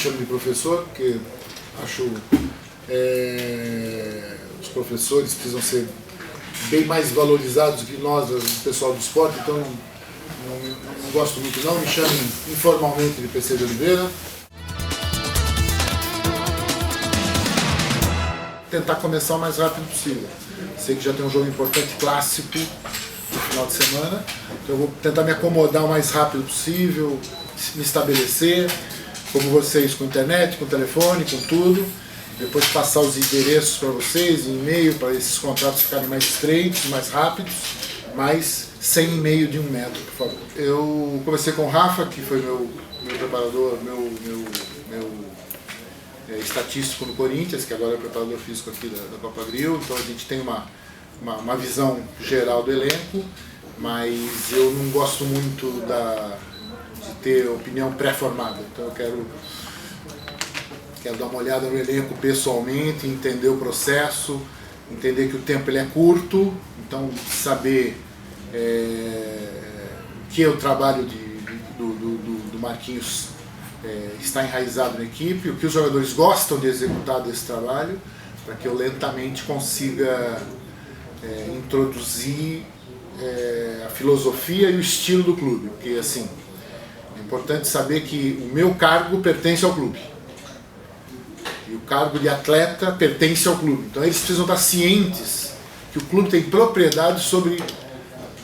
chamo de professor, porque acho os professores precisam ser bem mais valorizados que nós, o pessoal do esporte, então não gosto muito não, me chamem informalmente de PC de Oliveira. Tentar começar o mais rápido possível. Sei que já tem um jogo importante clássico no final de semana, então eu vou tentar me acomodar o mais rápido possível, me estabelecer, como vocês, com internet, com telefone, com tudo. Depois passar os endereços para vocês, e-mail, para esses contratos ficarem mais estreitos, mais rápidos, mas sem e-mail de 1 metro, por favor. Eu conversei com o Rafa, que foi meu preparador, meu estatístico no Corinthians, que agora é preparador físico aqui da Copagril, então a gente tem uma visão geral do elenco, mas eu não gosto muito de ter opinião pré-formada, então eu quero dar uma olhada no elenco pessoalmente, entender o processo, entender que o tempo ele é curto, então saber o que é o trabalho do Marquinhos está enraizado na equipe, o que os jogadores gostam de executar desse trabalho, para que eu lentamente consiga introduzir a filosofia e o estilo do clube, porque assim, é importante saber que o meu cargo pertence ao clube. E o cargo de atleta pertence ao clube. Então eles precisam estar cientes que o clube tem propriedade sobre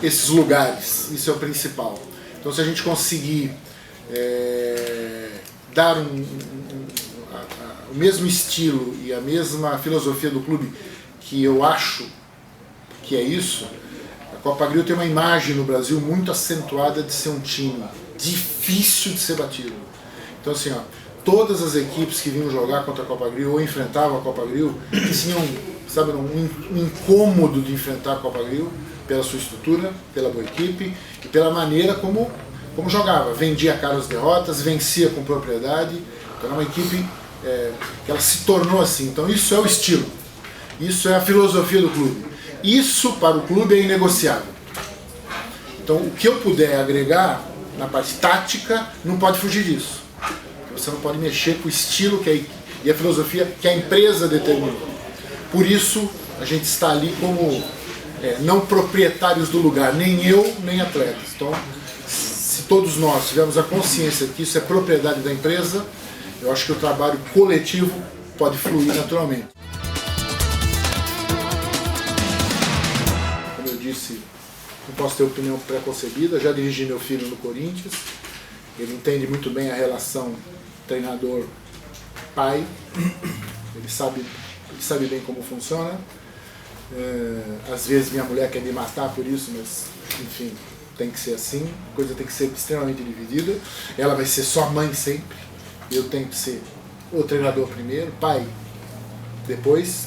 esses lugares. Isso é o principal. Então se a gente conseguir dar o mesmo estilo e a mesma filosofia do clube, que eu acho que é isso, a Copagril tem uma imagem no Brasil muito acentuada de ser um time difícil de ser batido. Então assim, todas as equipes que vinham jogar contra a Copagril ou enfrentavam a Copagril tinham, sabe, um incômodo de enfrentar a Copagril pela sua estrutura, pela boa equipe e pela maneira como jogava. Vendia caras derrotas, vencia com propriedade. Então é uma equipe que ela se tornou assim. Então isso é o estilo, isso é a filosofia do clube. Isso para o clube é inegociável. Então o que eu puder agregar na parte tática não pode fugir disso. Você não pode mexer com o estilo e a filosofia que a empresa determinou. Por isso, a gente está ali como não proprietários do lugar, nem eu, nem atletas. Então, se todos nós tivermos a consciência que isso é propriedade da empresa, eu acho que o trabalho coletivo pode fluir naturalmente. Como eu disse, não posso ter opinião preconcebida, já dirigi meu filho no Corinthians, ele entende muito bem a relação treinador-pai, ele sabe bem como funciona. Às vezes minha mulher quer me matar por isso, mas enfim, tem que ser assim, a coisa tem que ser extremamente dividida. Ela vai ser só mãe sempre, eu tenho que ser o treinador primeiro, pai depois.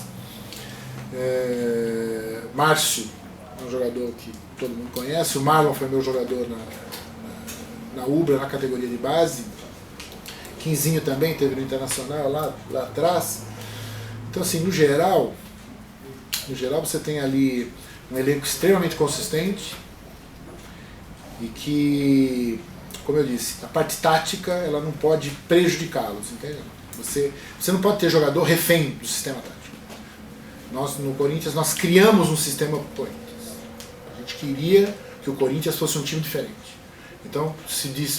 Márcio é um jogador que todo mundo conhece, o Marlon foi meu jogador na Ubra, na categoria de base. Quinzinho também teve no Internacional lá atrás. Então assim, no geral você tem ali um elenco extremamente consistente e que, como eu disse, a parte tática ela não pode prejudicá-los, entende? Você não pode ter jogador refém do sistema tático. Nós no Corinthians nós criamos um sistema para o Corinthians. A gente queria que o Corinthians fosse um time diferente. Então,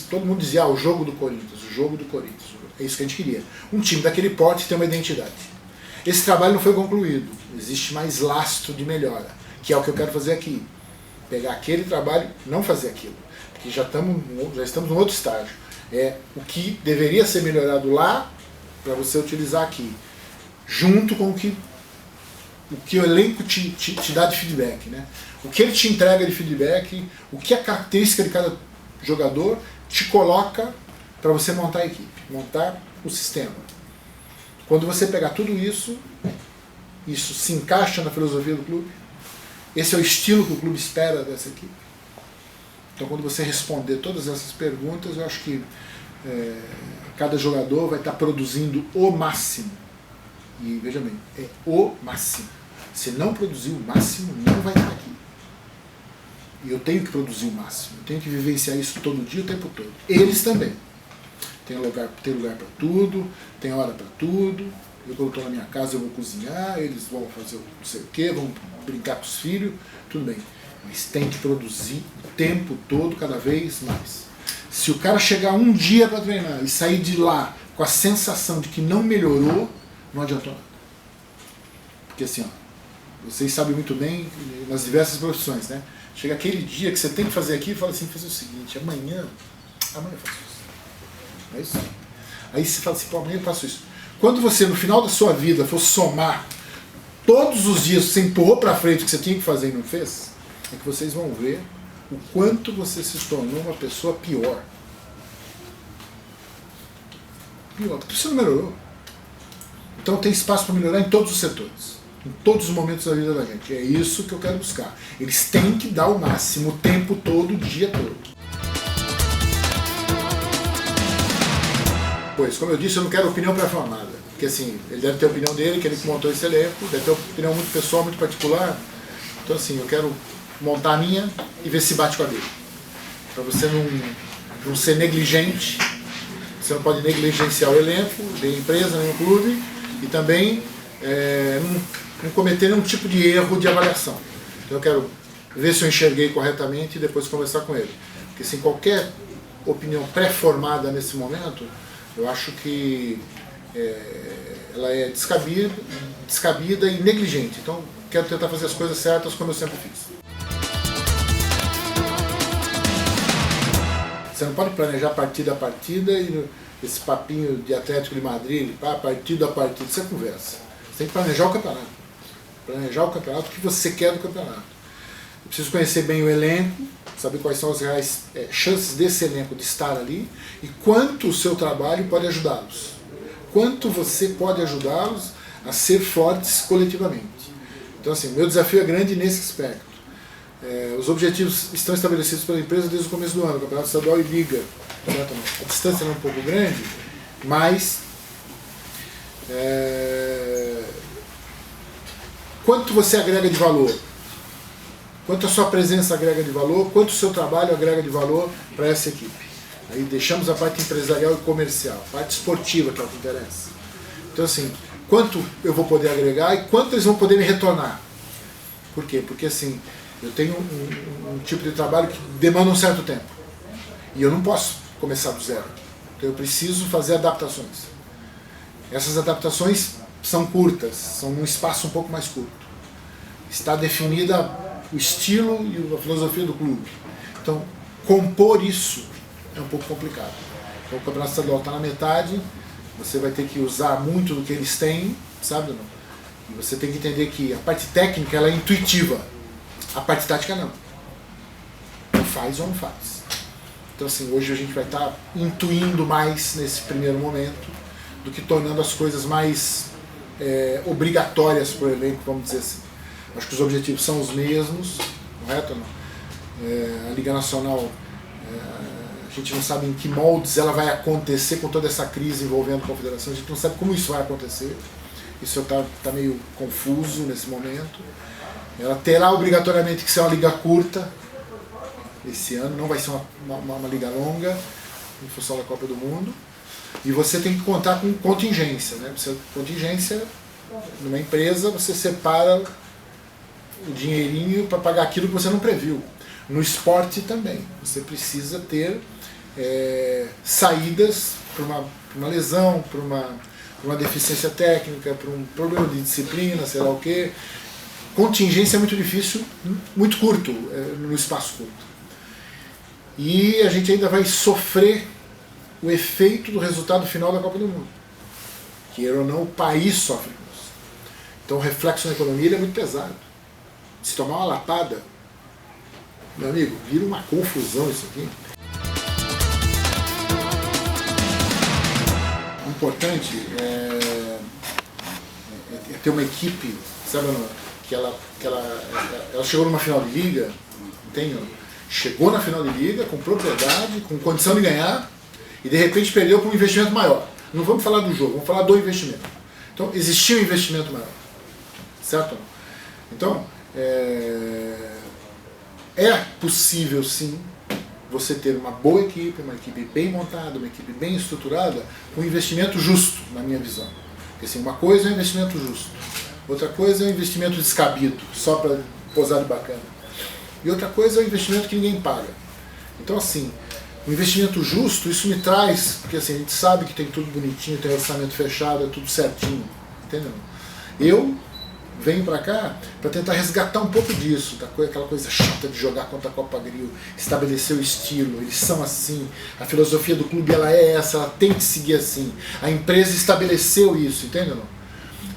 todo mundo dizia, o jogo do Corinthians, o jogo do Corinthians. É isso que a gente queria. Um time daquele porte tem uma identidade. Esse trabalho não foi concluído. Existe mais lastro de melhora, que é o que eu quero fazer aqui. Pegar aquele trabalho e não fazer aquilo. Porque já estamos num outro estágio. É o que deveria ser melhorado lá, para você utilizar aqui. Junto com o que o elenco te dá de feedback. Né? O que ele te entrega de feedback, o que a característica de cada jogador te coloca para você montar a equipe, montar o sistema. Quando você pegar tudo isso se encaixa na filosofia do clube, esse é o estilo que o clube espera dessa equipe. Então quando você responder todas essas perguntas, eu acho que cada jogador vai estar produzindo o máximo. E veja bem, é o máximo. Se não produzir o máximo, não vai estar aqui. E eu tenho que produzir o máximo, eu tenho que vivenciar isso todo dia, o tempo todo. Eles também. Tem lugar para tudo, tem hora para tudo. Eu, quando estou na minha casa, eu vou cozinhar, eles vão fazer não sei o quê, vão brincar com os filhos, tudo bem. Mas tem que produzir o tempo todo, cada vez mais. Se o cara chegar um dia para treinar e sair de lá com a sensação de que não melhorou, não adiantou nada. Porque assim, ó, vocês sabem muito bem, nas diversas profissões, né? Chega aquele dia que você tem que fazer aquilo e fala assim, fazer o seguinte, amanhã eu faço isso. É isso. Aí você fala assim, pô, amanhã eu faço isso. Quando você, no final da sua vida, for somar todos os dias que você empurrou para frente o que você tinha que fazer e não fez, é que vocês vão ver o quanto você se tornou uma pessoa pior. Pior, porque você não melhorou. Então tem espaço para melhorar em todos os setores, em todos os momentos da vida da gente. É isso que eu quero buscar. Eles têm que dar o máximo o tempo todo, o dia todo. Pois, como eu disse, eu não quero opinião pré-formada. Porque assim, ele deve ter a opinião dele, que ele montou esse elenco, deve ter uma opinião muito pessoal, muito particular. Então assim, eu quero montar a minha e ver se bate com a dele. Para você não ser negligente, você não pode negligenciar o elenco, nem a empresa, nem o clube, e também não cometer nenhum tipo de erro de avaliação. Então eu quero ver se eu enxerguei corretamente e depois conversar com ele. Porque sem qualquer opinião pré-formada nesse momento, eu acho que ela é descabida e negligente. Então quero tentar fazer as coisas certas como eu sempre fiz. Você não pode planejar partida a partida e esse papinho de Atlético de Madrid, partida a partida, isso é conversa. Você tem que planejar o campeonato. Planejar o campeonato, o que você quer do campeonato. Eu preciso conhecer bem o elenco, saber quais são as reais chances desse elenco de estar ali e quanto o seu trabalho pode ajudá-los. Quanto você pode ajudá-los a ser fortes coletivamente. Então assim, meu desafio é grande nesse aspecto. Os objetivos estão estabelecidos pela empresa desde o começo do ano, Campeonato Estadual e Liga. A distância é um pouco grande, mas quanto você agrega de valor? Quanto a sua presença agrega de valor? Quanto o seu trabalho agrega de valor para essa equipe? Aí deixamos a parte empresarial e comercial, a parte esportiva que é o que interessa. Então assim, quanto eu vou poder agregar e quanto eles vão poder me retornar? Por quê? Porque assim, eu tenho um tipo de trabalho que demanda um certo tempo. E eu não posso começar do zero. Então eu preciso fazer adaptações. Essas adaptações são curtas, são num espaço um pouco mais curto. Está definida o estilo e a filosofia do clube. Então, compor isso é um pouco complicado. Então, o Campeonato Estadual está na metade, você vai ter que usar muito do que eles têm, sabe? E você tem que entender que a parte técnica ela é intuitiva. A parte tática não. Ou faz ou não faz. Então assim, hoje a gente vai estar intuindo mais nesse primeiro momento do que tornando as coisas mais obrigatórias para o elenco, vamos dizer assim. Acho que os objetivos são os mesmos, correto ou não? A Liga Nacional, a gente não sabe em que moldes ela vai acontecer com toda essa crise envolvendo a Confederação, a gente não sabe como isso vai acontecer. Isso está meio confuso nesse momento. Ela terá obrigatoriamente que ser uma liga curta esse ano, não vai ser uma liga longa, em função da Copa do Mundo. E você tem que contar com contingência. Né? Contingência, numa empresa, você separa o dinheirinho para pagar aquilo que você não previu. No esporte também, você precisa ter saídas para uma lesão, para uma deficiência técnica, para um problema de disciplina, sei lá o quê. Contingência é muito difícil, muito curto, no espaço curto. E a gente ainda vai sofrer o efeito do resultado final da Copa do Mundo. Queira ou não, o país sofre com isso. Então o reflexo na economia ele é muito pesado. Se tomar uma lapada, meu amigo, vira uma confusão isso aqui. O importante é ter uma equipe, sabe, que ela chegou numa final de liga, entende? Chegou na final de liga com propriedade, com condição de ganhar, e de repente perdeu por um investimento maior. Não vamos falar do jogo, vamos falar do investimento. Então existia um investimento maior, certo? Então é possível sim você ter uma boa equipe, uma equipe bem montada, uma equipe bem estruturada, com investimento justo, na minha visão. Porque assim, uma coisa é um investimento justo, outra coisa é um investimento descabido, só para posar de bacana. E outra coisa é um investimento que ninguém paga. Então assim, o investimento justo, isso me traz, porque assim, a gente sabe que tem tudo bonitinho, tem orçamento fechado, é tudo certinho, entendeu? Eu venho para cá para tentar resgatar um pouco disso, aquela coisa chata de jogar contra a Copa Grill, estabelecer o estilo, eles são assim, a filosofia do clube ela é essa, ela tem que seguir assim, a empresa estabeleceu isso, entendeu?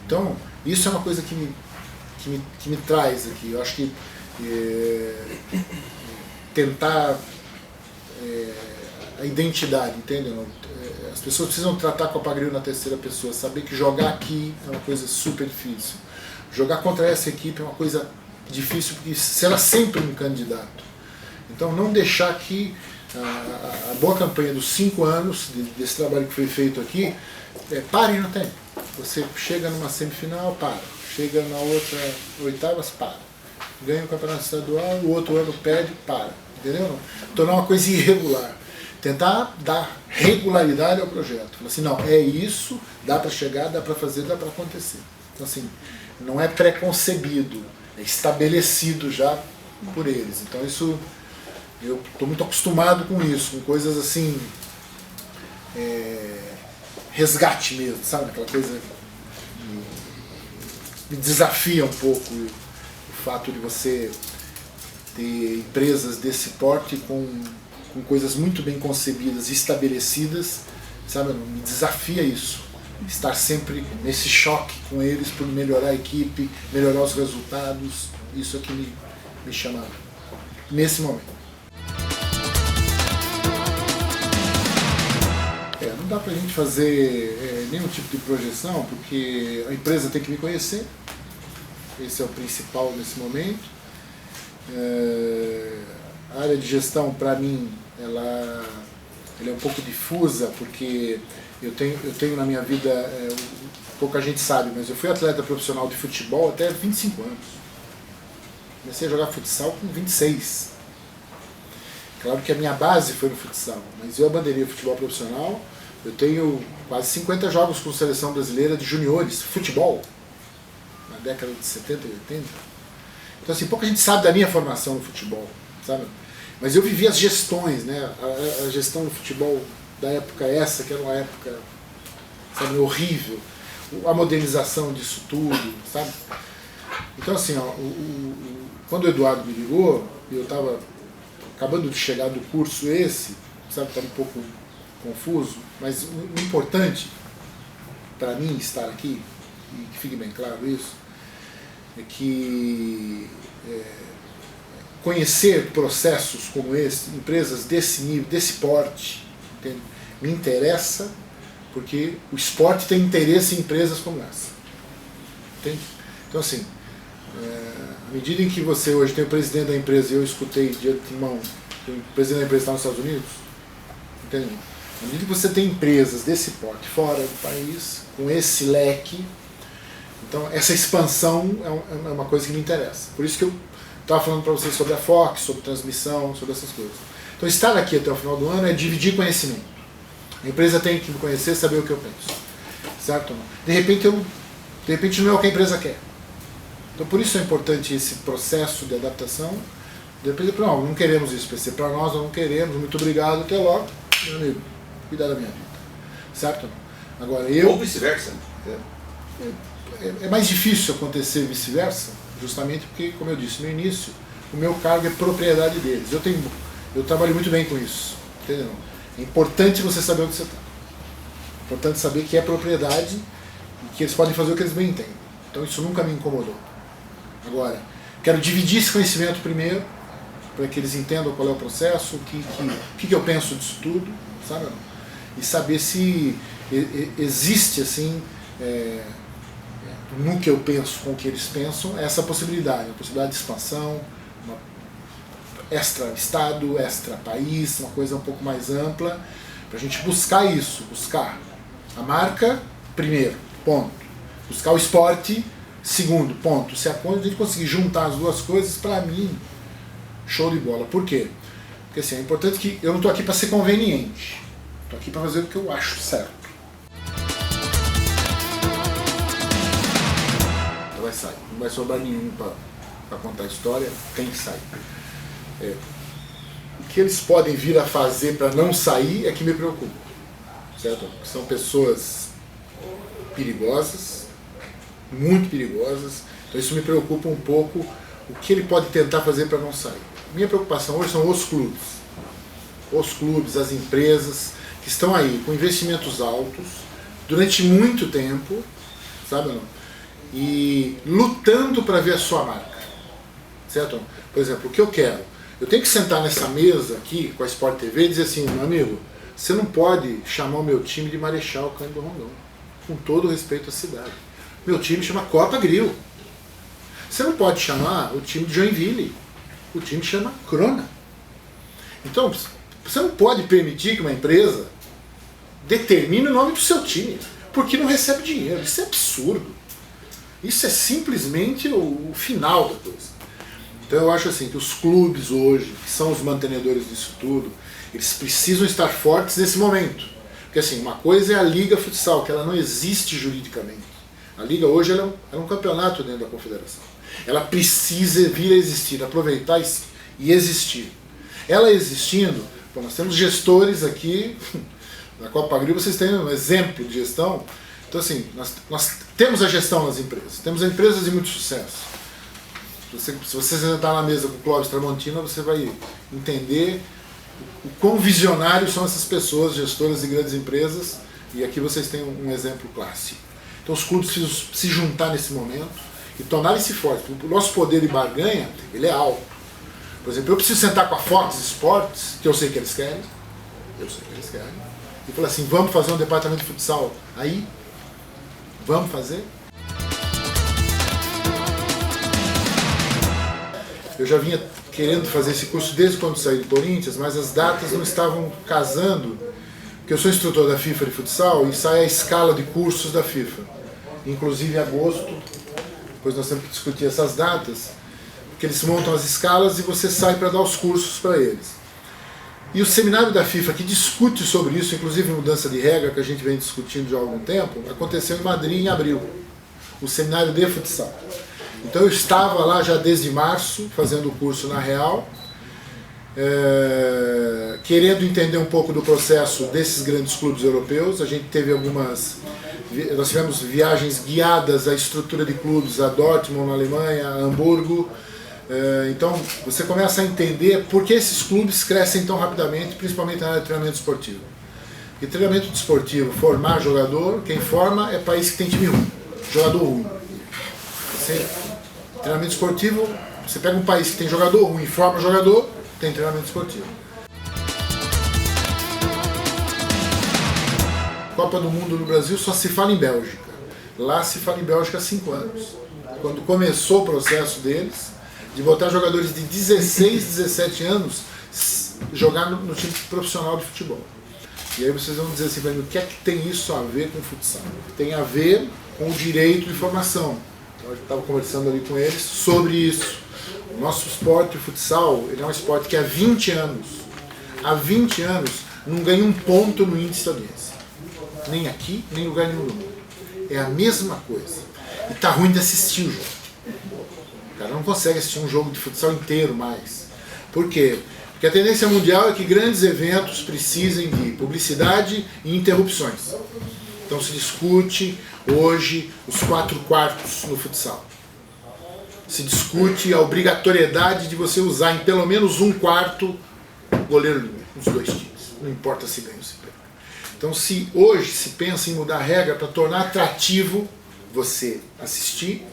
Então, isso é uma coisa que me traz aqui, eu acho que tentar a identidade, entendeu? As pessoas precisam tratar a Copa Grill na terceira pessoa, saber que jogar aqui é uma coisa super difícil. Jogar contra essa equipe é uma coisa difícil, porque será sempre um candidato. Então não deixar que a boa campanha dos 5 anos, desse trabalho que foi feito aqui, pare no tempo. Você chega numa semifinal, para. Chega na outra oitavas, para. Ganha o campeonato estadual, o outro ano perde, para. Entendeu? Tornar uma coisa irregular. Tentar dar regularidade ao projeto. Falar assim, não, é isso, dá para chegar, dá para fazer, dá para acontecer. Então assim, não é preconcebido, é estabelecido já por eles. Então isso, eu estou muito acostumado com isso, com coisas assim, resgate mesmo, sabe? Aquela coisa me desafia um pouco o fato de você ter empresas desse porte com coisas muito bem concebidas e estabelecidas, sabe? Me desafia isso. Estar sempre nesse choque com eles por melhorar a equipe, melhorar os resultados, isso é que me chama nesse momento. Não dá pra gente fazer nenhum tipo de projeção, porque a empresa tem que me conhecer, esse é o principal nesse momento. A área de gestão, para mim, ela é um pouco difusa, porque eu tenho na minha vida, pouca gente sabe, mas eu fui atleta profissional de futebol até 25 anos. Comecei a jogar futsal com 26. Claro que a minha base foi no futsal, mas eu abanderei o futebol profissional. Eu tenho quase 50 jogos com a seleção brasileira de juniores, futebol, na década de 70 e 80. Então assim, pouca gente sabe da minha formação no futebol, sabe? Mas eu vivi as gestões, né? A gestão do futebol da época essa, que era uma época, sabe, horrível, a modernização disso tudo, sabe? Então assim, ó, quando o Eduardo me ligou, eu estava acabando de chegar do curso esse, sabe, estava um pouco confuso, mas o importante para mim estar aqui, e que fique bem claro isso, é que conhecer processos como esse, empresas desse nível, desse porte, entende? Me interessa, porque o esporte tem interesse em empresas como essa. Entende? Então assim, à medida em que você hoje tem o presidente da empresa, e eu escutei de antemão que o presidente da empresa está nos Estados Unidos, entende? À medida que você tem empresas desse porte fora do país, com esse leque, então essa expansão é uma coisa que me interessa. Por isso que eu estava falando para vocês sobre a Fox, sobre transmissão, sobre essas coisas. Então estar aqui até o final do ano é dividir conhecimento. A empresa tem que me conhecer, saber o que eu penso. Certo ou não? De repente não é o que a empresa quer. Então por isso é importante esse processo de adaptação. De repente, não queremos isso, PC. Para nós não queremos, muito obrigado, até logo, meu amigo. Cuidar da minha vida. Certo ou não? Agora eu... Ou vice-versa. É mais difícil acontecer vice-versa, justamente porque, como eu disse no início, o meu cargo é propriedade deles. Eu trabalho muito bem com isso. Entendeu? É importante você saber onde você está. É importante saber que é propriedade e que eles podem fazer o que eles bem entendem. Então isso nunca me incomodou. Agora, quero dividir esse conhecimento primeiro, para que eles entendam qual é o processo, o que eu penso disso tudo, sabe? E saber se existe, assim, no que eu penso com o que eles pensam, essa possibilidade, uma possibilidade de expansão, uma extra-estado, extra-país, uma coisa um pouco mais ampla, para a gente buscar isso, buscar a marca, primeiro, ponto. Buscar o esporte, segundo, ponto. Se a gente conseguir juntar as duas coisas, para mim, show de bola. Por quê? Porque assim, é importante que eu não estou aqui para ser conveniente. Estou aqui para fazer o que eu acho certo. Então vai sair. Não vai sobrar nenhum para contar a história. Tem que sair. O que eles podem vir a fazer para não sair é que me preocupa. Certo? São pessoas perigosas, muito perigosas. Então isso me preocupa um pouco. O que ele pode tentar fazer para não sair. Minha preocupação hoje são os clubes. Os clubes, as empresas que estão aí com investimentos altos durante muito tempo, sabe ou não? E lutando para ver a sua marca. Certo? Por exemplo, o que eu quero? Eu tenho que sentar nessa mesa aqui com a Sport TV e dizer assim, meu amigo, você não pode chamar o meu time de Marechal Cândido Rondon, com todo o respeito à cidade. Meu time chama Copa Grill. Você não pode chamar o time de Joinville. O time chama Crona. Então, você não pode permitir que uma empresa determine o nome do seu time, porque não recebe dinheiro. Isso é absurdo. Isso é simplesmente o final da coisa. Então eu acho assim que os clubes hoje, que são os mantenedores disso tudo, eles precisam estar fortes nesse momento. Porque assim, uma coisa é a Liga Futsal, que ela não existe juridicamente. A Liga hoje ela é um campeonato dentro da confederação. Ela precisa vir a existir, aproveitar e existir. Ela existindo, pô, nós temos gestores aqui, na Copa Grill vocês têm um exemplo de gestão. Então assim, nós temos a gestão nas empresas, temos empresas de muito sucesso. Se você sentar na mesa com o Clóvis Tramontina, você vai entender o quão visionários são essas pessoas, gestoras de grandes empresas, e aqui vocês têm um exemplo clássico. Então os clubes precisam se juntar nesse momento e tornarem-se fortes. O nosso poder de barganha, ele é alto. Por exemplo, eu preciso sentar com a Fox Sports, que eu sei que eles querem, e falar assim, vamos fazer um departamento de futsal aí? Vamos fazer? Eu já vinha querendo fazer esse curso desde quando saí do Corinthians, mas as datas não estavam casando, porque eu sou instrutor da FIFA de futsal e sai a escala de cursos da FIFA. Inclusive em agosto, depois nós temos que discutir essas datas, porque eles montam as escalas e você sai para dar os cursos para eles. E o seminário da FIFA, que discute sobre isso, inclusive mudança de regra, que a gente vem discutindo já há algum tempo, aconteceu em Madrid em abril, o seminário de futsal. Então eu estava lá já desde março, fazendo o curso na Real, querendo entender um pouco do processo desses grandes clubes europeus. A gente teve nós tivemos viagens guiadas à estrutura de clubes, a Dortmund na Alemanha, a Hamburgo. Então você começa a entender por que esses clubes crescem tão rapidamente, principalmente na área de treinamento esportivo. E treinamento esportivo, formar jogador, quem forma é país que tem time ruim, jogador ruim. Treinamento esportivo, você pega um país que tem jogador ruim e forma jogador, tem treinamento esportivo. Copa do Mundo no Brasil só se fala em Bélgica. Lá se fala em Bélgica há 5 anos. Quando começou o processo deles, de botar jogadores de 16, 17 anos jogar no time profissional de futebol. E aí vocês vão dizer assim, o que é que tem isso a ver com futsal? Tem a ver com o direito de formação. Então eu estava conversando ali com eles sobre isso. O nosso esporte, o futsal, ele é um esporte que há 20 anos não ganha um ponto no índice de audiência. Nem aqui, nem em lugar nenhum do mundo. É a mesma coisa. E tá ruim de assistir o jogo. O cara não consegue assistir um jogo de futsal inteiro mais. Por quê? Porque a tendência mundial é que grandes eventos precisem de publicidade e interrupções. Então se discute hoje os 4 quartos no futsal. Se discute a obrigatoriedade de você usar em pelo menos um quarto goleiro livre, nos 2 times. Não importa se ganha ou se perde. Então se hoje se pensa em mudar a regra para tornar atrativo você assistir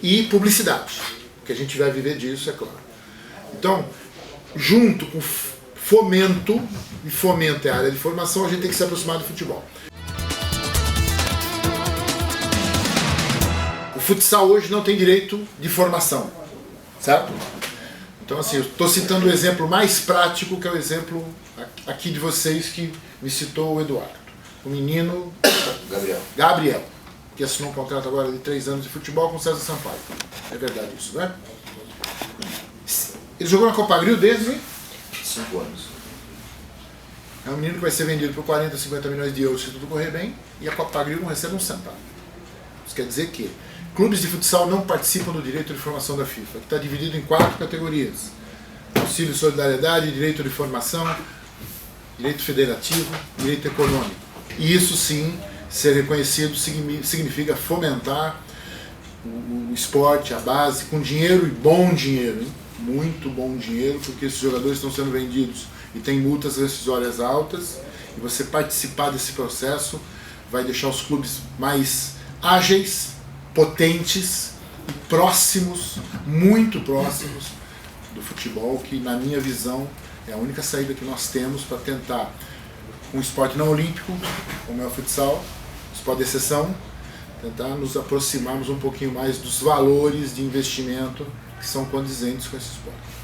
e publicidade. Porque a gente vai viver disso, é claro. Então, junto com fomento, e fomento é a área de formação, a gente tem que se aproximar do futebol. O futsal hoje não tem direito de formação, certo? Então assim, eu estou citando o exemplo mais prático, que é o exemplo aqui de vocês que me citou o Eduardo. O menino Gabriel, que assinou um contrato agora de 3 anos de futebol com o César Sampaio. É verdade isso, né? Ele jogou na Copa Grill desde 5 anos. É um menino que vai ser vendido por 40, 50 milhões de euros se tudo correr bem, e a Copa Agri não recebe um centavo. Isso quer dizer que clubes de futsal não participam do direito de formação da FIFA, que está dividido em 4 categorias: auxílio e solidariedade, direito de formação, direito federativo, direito econômico. E isso sim, ser reconhecido significa fomentar o esporte, a base, com dinheiro, e bom dinheiro, hein? Muito bom dinheiro, porque esses jogadores estão sendo vendidos e tem multas rescisórias altas, e você participar desse processo vai deixar os clubes mais ágeis, potentes e próximos, muito próximos do futebol, que na minha visão é a única saída que nós temos para tentar um esporte não olímpico, como é o futsal, esporte de exceção, tentar nos aproximarmos um pouquinho mais dos valores de investimento que são condizentes com esse esporte.